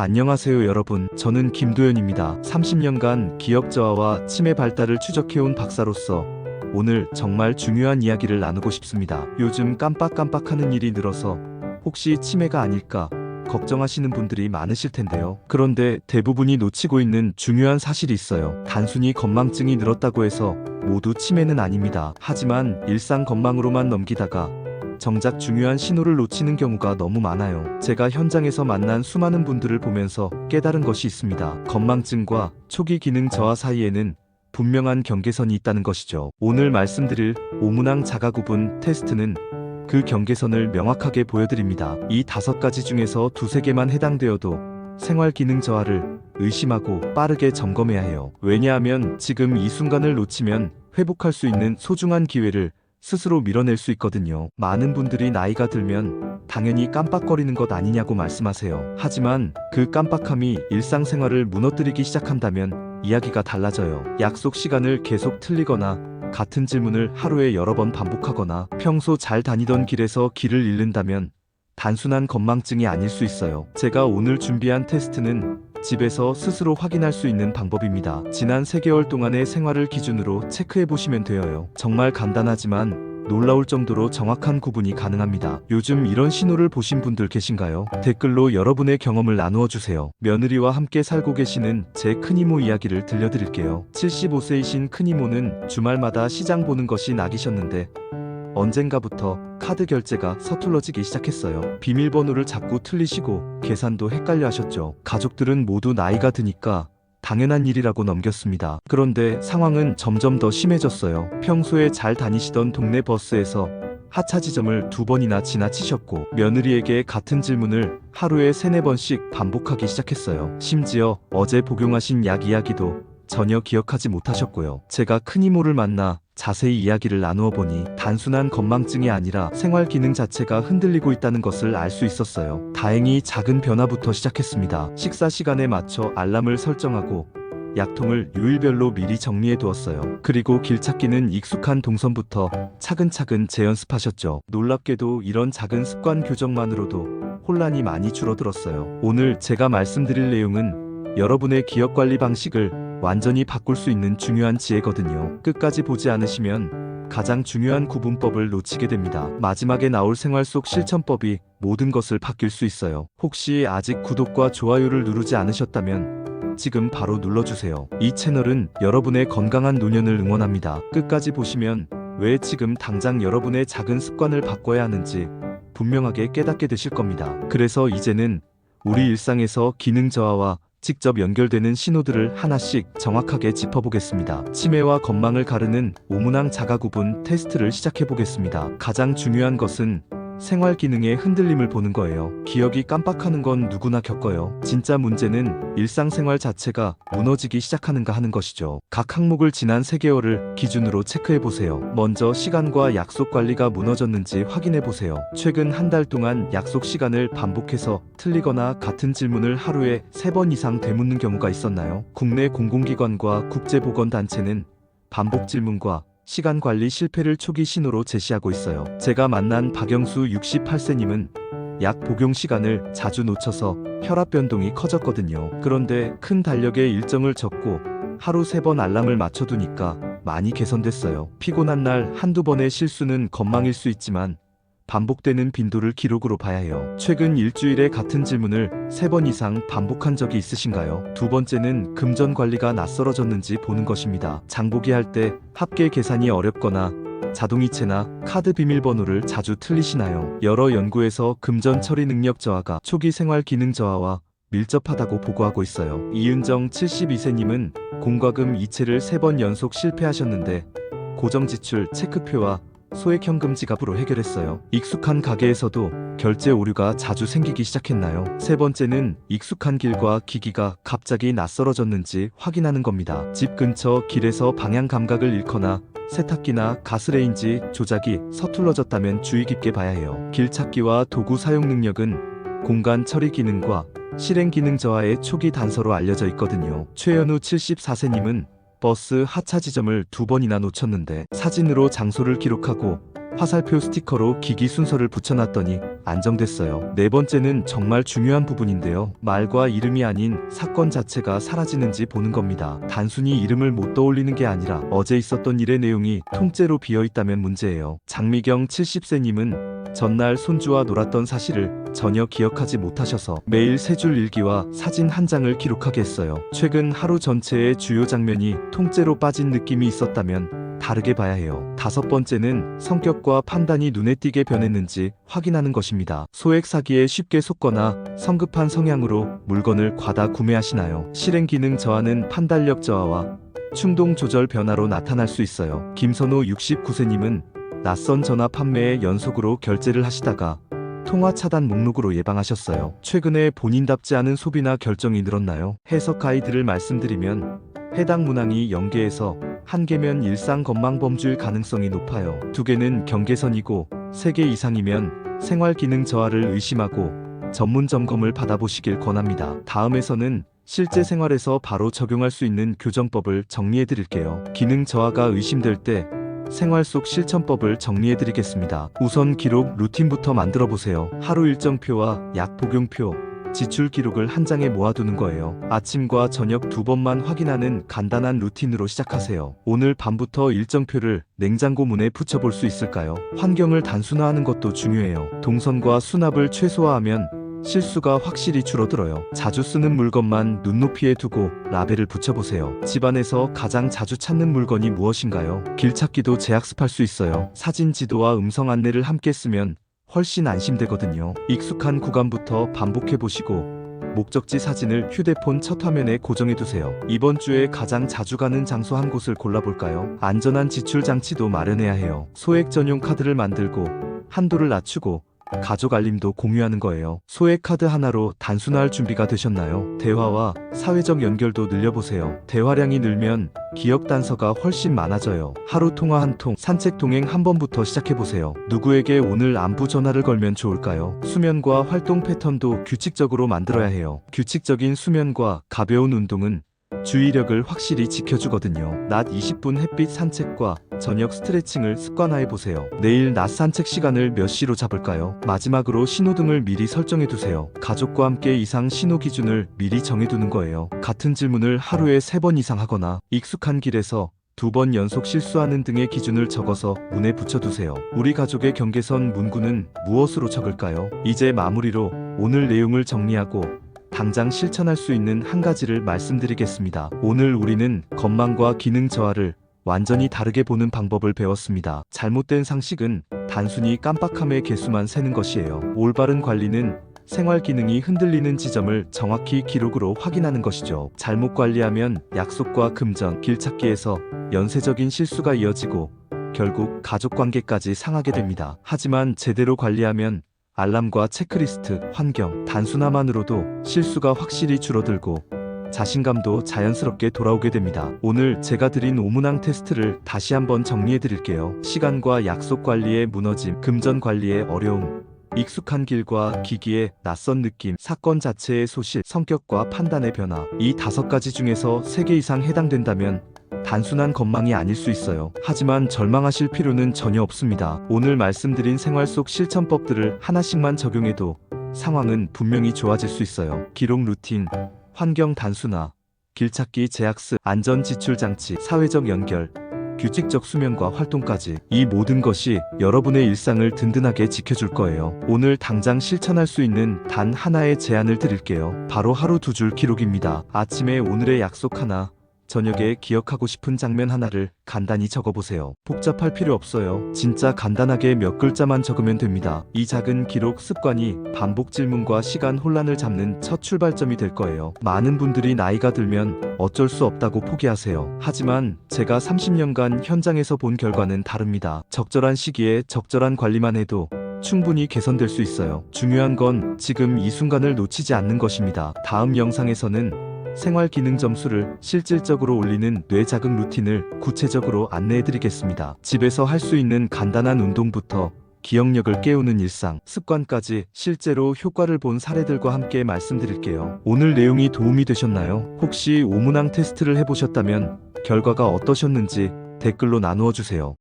안녕하세요 여러분. 저는 김도현입니다. 30년간 기억 저하와 치매 발달을 추적해온 박사로서 오늘 정말 중요한 이야기를 나누고 싶습니다. 요즘 깜빡깜빡하는 일이 늘어서 혹시 치매가 아닐까 걱정하시는 분들이 많으실 텐데요. 그런데 대부분이 놓치고 있는 중요한 사실이 있어요. 단순히 건망증이 늘었다고 해서 모두 치매는 아닙니다. 하지만 일상 건망으로만 넘기다가 정작 중요한 신호를 놓치는 경우가 너무 많아요. 제가 현장에서 만난 수많은 분들을 보면서 깨달은 것이 있습니다. 건망증과 초기 기능 저하 사이에는 분명한 경계선이 있다는 것이죠. 오늘 말씀드릴 오문항 자가구분 테스트는 그 경계선을 명확하게 보여드립니다. 이 5가지 중에서 2~3개만 해당되어도 생활 기능 저하를 의심하고 빠르게 점검해야 해요. 왜냐하면 지금 이 순간을 놓치면 회복할 수 있는 소중한 기회를 스스로 밀어낼 수 있거든요. 많은 분들이 나이가 들면 당연히 깜빡거리는 것 아니냐고 말씀하세요. 하지만 그 깜빡함이 일상생활을 무너뜨리기 시작한다면 이야기가 달라져요. 약속 시간을 계속 틀리거나 같은 질문을 하루에 여러 번 반복하거나 평소 잘 다니던 길에서 길을 잃는다면 단순한 건망증이 아닐 수 있어요. 제가 오늘 준비한 테스트는 집에서 스스로 확인할 수 있는 방법입니다. 지난 3개월 동안의 생활을 기준으로 체크해 보시면 되어요. 정말 간단하지만 놀라울 정도로 정확한 구분이 가능합니다. 요즘 이런 신호를 보신 분들 계신가요? 댓글로 여러분의 경험을 나누어 주세요. 며느리와 함께 살고 계시는 제 큰이모 이야기를 들려드릴게요. 75세이신 큰이모는 주말마다 시장 보는 것이 낙이셨는데 언젠가부터 카드 결제가 서툴러지기 시작했어요. 비밀번호를 자꾸 틀리시고 계산도 헷갈려 하셨죠. 가족들은 모두 나이가 드니까 당연한 일이라고 넘겼습니다. 그런데 상황은 점점 더 심해졌어요. 평소에 잘 다니시던 동네 버스에서 하차 지점을 2번이나 지나치셨고 며느리에게 같은 질문을 하루에 3~4번씩 반복하기 시작했어요. 심지어 어제 복용하신 약 이야기도 전혀 기억하지 못하셨고요. 제가 큰이모를 만나 자세히 이야기를 나누어 보니 단순한 건망증이 아니라 생활 기능 자체가 흔들리고 있다는 것을 알 수 있었어요. 다행히 작은 변화부터 시작했습니다. 식사 시간에 맞춰 알람을 설정하고 약통을 요일별로 미리 정리해 두었어요. 그리고 길찾기는 익숙한 동선부터 차근차근 재연습하셨죠. 놀랍게도 이런 작은 습관 교정만으로도 혼란이 많이 줄어들었어요. 오늘 제가 말씀드릴 내용은 여러분의 기억 관리 방식을 완전히 바꿀 수 있는 중요한 지혜거든요. 끝까지 보지 않으시면 가장 중요한 구분법을 놓치게 됩니다. 마지막에 나올 생활 속 실천법이 모든 것을 바뀔 수 있어요. 혹시 아직 구독과 좋아요를 누르지 않으셨다면 지금 바로 눌러주세요. 이 채널은 여러분의 건강한 노년을 응원합니다. 끝까지 보시면 왜 지금 당장 여러분의 작은 습관을 바꿔야 하는지 분명하게 깨닫게 되실 겁니다. 그래서 이제는 우리 일상에서 기능 저하와 직접 연결되는 신호들을 하나씩 정확하게 짚어보겠습니다. 치매와 건망을 가르는 오문항 자가구분 테스트를 시작해보겠습니다. 가장 중요한 것은 생활 기능의 흔들림을 보는 거예요. 기억이 깜빡하는 건 누구나 겪어요. 진짜 문제는 일상생활 자체가 무너지기 시작하는가 하는 것이죠. 각 항목을 지난 3개월을 기준으로 체크해보세요. 먼저 시간과 약속 관리가 무너졌는지 확인해보세요. 최근 한 달 동안 약속 시간을 반복해서 틀리거나 같은 질문을 하루에 3번 이상 되묻는 경우가 있었나요? 국내 공공기관과 국제보건단체는 반복 질문과 시간 관리 실패를 초기 신호로 제시하고 있어요. 제가 만난 박영수 68세님은 약 복용 시간을 자주 놓쳐서 혈압 변동이 커졌거든요. 그런데 큰 달력에 일정을 적고 하루 3번 알람을 맞춰두니까 많이 개선됐어요. 피곤한 날 한두 번의 실수는 건망일 수 있지만 반복되는 빈도를 기록으로 봐야 해요. 최근 일주일에 같은 질문을 3번 이상 반복한 적이 있으신가요? 2번째는 금전 관리가 낯설어졌는지 보는 것입니다. 장보기 할 때 합계 계산이 어렵거나 자동이체나 카드 비밀번호를 자주 틀리시나요? 여러 연구에서 금전 처리 능력 저하가 초기 생활 기능 저하와 밀접하다고 보고하고 있어요. 이윤정 72세님은 공과금 이체를 3번 연속 실패하셨는데 고정지출 체크표와 소액 현금 지갑으로 해결했어요. 익숙한 가게에서도 결제 오류가 자주 생기기 시작했나요? 3번째는 익숙한 길과 기기가 갑자기 낯설어졌는지 확인하는 겁니다. 집 근처 길에서 방향 감각을 잃거나 세탁기나 가스레인지 조작이 서툴러졌다면 주의 깊게 봐야 해요. 길찾기와 도구 사용 능력은 공간 처리 기능과 실행 기능 저하의 초기 단서로 알려져 있거든요. 최현우 74세님은 버스 하차 지점을 2번이나 놓쳤는데 사진으로 장소를 기록하고 화살표 스티커로 기기 순서를 붙여놨더니 안정됐어요. 네 번째는 정말 중요한 부분인데요. 말과 이름이 아닌 사건 자체가 사라지는지 보는 겁니다. 단순히 이름을 못 떠올리는 게 아니라 어제 있었던 일의 내용이 통째로 비어있다면 문제예요. 장미경 70세님은 전날 손주와 놀았던 사실을 전혀 기억하지 못하셔서 매일 세 줄 일기와 사진 한 장을 기록하게 했어요. 최근 하루 전체의 주요 장면이 통째로 빠진 느낌이 있었다면 다르게 봐야 해요. 다섯 번째는 성격과 판단이 눈에 띄게 변했는지 확인하는 것입니다. 소액 사기에 쉽게 속거나 성급한 성향으로 물건을 과다 구매하시나요? 실행 기능 저하는 판단력 저하와 충동 조절 변화로 나타날 수 있어요. 김선호 69세님은 낯선 전화 판매에 연속으로 결제를 하시다가 통화 차단 목록으로 예방하셨어요. 최근에 본인답지 않은 소비나 결정이 늘었나요? 해석 가이드를 말씀드리면 해당 문항이 0개에서 1개면 일상 건망범주일 가능성이 높아요. 2개는 경계선이고 3개 이상이면 생활 기능 저하를 의심하고 전문 점검을 받아보시길 권합니다. 다음에서는 실제 생활에서 바로 적용할 수 있는 교정법을 정리해 드릴게요. 기능 저하가 의심될 때 생활 속 실천법을 정리해 드리겠습니다. 우선 기록 루틴부터 만들어 보세요. 하루 일정표와 약 복용표, 지출 기록을 한 장에 모아두는 거예요. 아침과 저녁 2번만 확인하는 간단한 루틴으로 시작하세요. 오늘 밤부터 일정표를 냉장고 문에 붙여볼 수 있을까요? 환경을 단순화하는 것도 중요해요. 동선과 수납을 최소화하면 실수가 확실히 줄어들어요. 자주 쓰는 물건만 눈높이에 두고 라벨을 붙여보세요. 집안에서 가장 자주 찾는 물건이 무엇인가요? 길찾기도 재학습할 수 있어요. 사진 지도와 음성 안내를 함께 쓰면 훨씬 안심되거든요. 익숙한 구간부터 반복해보시고 목적지 사진을 휴대폰 첫 화면에 고정해두세요. 이번 주에 가장 자주 가는 장소 한 곳을 골라볼까요? 안전한 지출 장치도 마련해야 해요. 소액 전용 카드를 만들고 한도를 낮추고 가족 알림도 공유하는 거예요. 소액 카드 하나로 단순화할 준비가 되셨나요? 대화와 사회적 연결도 늘려보세요. 대화량이 늘면 기억 단서가 훨씬 많아져요. 하루 통화 한 통, 산책 동행 한 번부터 시작해보세요. 누구에게 오늘 안부 전화를 걸면 좋을까요? 수면과 활동 패턴도 규칙적으로 만들어야 해요. 규칙적인 수면과 가벼운 운동은 주의력을 확실히 지켜주거든요. 낮 20분 햇빛 산책과 저녁 스트레칭을 습관화해보세요. 내일 낮 산책 시간을 몇 시로 잡을까요? 마지막으로 신호등을 미리 설정해두세요. 가족과 함께 이상 신호 기준을 미리 정해두는 거예요. 같은 질문을 하루에 3번 이상 하거나 익숙한 길에서 2번 연속 실수하는 등의 기준을 적어서 문에 붙여두세요. 우리 가족의 경계선 문구는 무엇으로 적을까요? 이제 마무리로 오늘 내용을 정리하고 당장 실천할 수 있는 한 가지를 말씀드리겠습니다. 오늘 우리는 건망과 기능 저하를 완전히 다르게 보는 방법을 배웠습니다. 잘못된 상식은 단순히 깜빡함의 개수만 세는 것이에요. 올바른 관리는 생활 기능이 흔들리는 지점을 정확히 기록으로 확인하는 것이죠. 잘못 관리하면 약속과 금전, 길찾기에서 연쇄적인 실수가 이어지고 결국 가족 관계까지 상하게 됩니다. 하지만 제대로 관리하면 알람과 체크리스트, 환경, 단순화만으로도 실수가 확실히 줄어들고 자신감도 자연스럽게 돌아오게 됩니다. 오늘 제가 드린 5문항 테스트를 다시 한번 정리해 드릴게요. 시간과 약속 관리의 무너짐, 금전 관리의 어려움, 익숙한 길과 기기의 낯선 느낌, 사건 자체의 소실, 성격과 판단의 변화. 이 5가지 중에서 3개 이상 해당된다면 단순한 건망이 아닐 수 있어요. 하지만 절망하실 필요는 전혀 없습니다. 오늘 말씀드린 생활 속 실천법들을 하나씩만 적용해도 상황은 분명히 좋아질 수 있어요. 기록 루틴, 환경 단순화, 길찾기 재학습, 안전 지출 장치, 사회적 연결, 규칙적 수면과 활동까지 이 모든 것이 여러분의 일상을 든든하게 지켜줄 거예요. 오늘 당장 실천할 수 있는 단 하나의 제안을 드릴게요. 바로 하루 2줄 기록입니다. 아침에 오늘의 약속 하나, 저녁에 기억하고 싶은 장면 하나를 간단히 적어보세요. 복잡할 필요 없어요. 진짜 간단하게 몇 글자만 적으면 됩니다. 이 작은 기록 습관이 반복 질문과 시간 혼란을 잡는 첫 출발점이 될 거예요. 많은 분들이 나이가 들면 어쩔 수 없다고 포기하세요. 하지만 제가 30년간 현장에서 본 결과는 다릅니다. 적절한 시기에 적절한 관리만 해도 충분히 개선될 수 있어요. 중요한 건 지금 이 순간을 놓치지 않는 것입니다. 다음 영상에서는 생활 기능 점수를 실질적으로 올리는 뇌자극 루틴을 구체적으로 안내해드리겠습니다. 집에서 할 수 있는 간단한 운동부터 기억력을 깨우는 일상, 습관까지 실제로 효과를 본 사례들과 함께 말씀드릴게요. 오늘 내용이 도움이 되셨나요? 혹시 5문항 테스트를 해보셨다면 결과가 어떠셨는지 댓글로 나누어 주세요.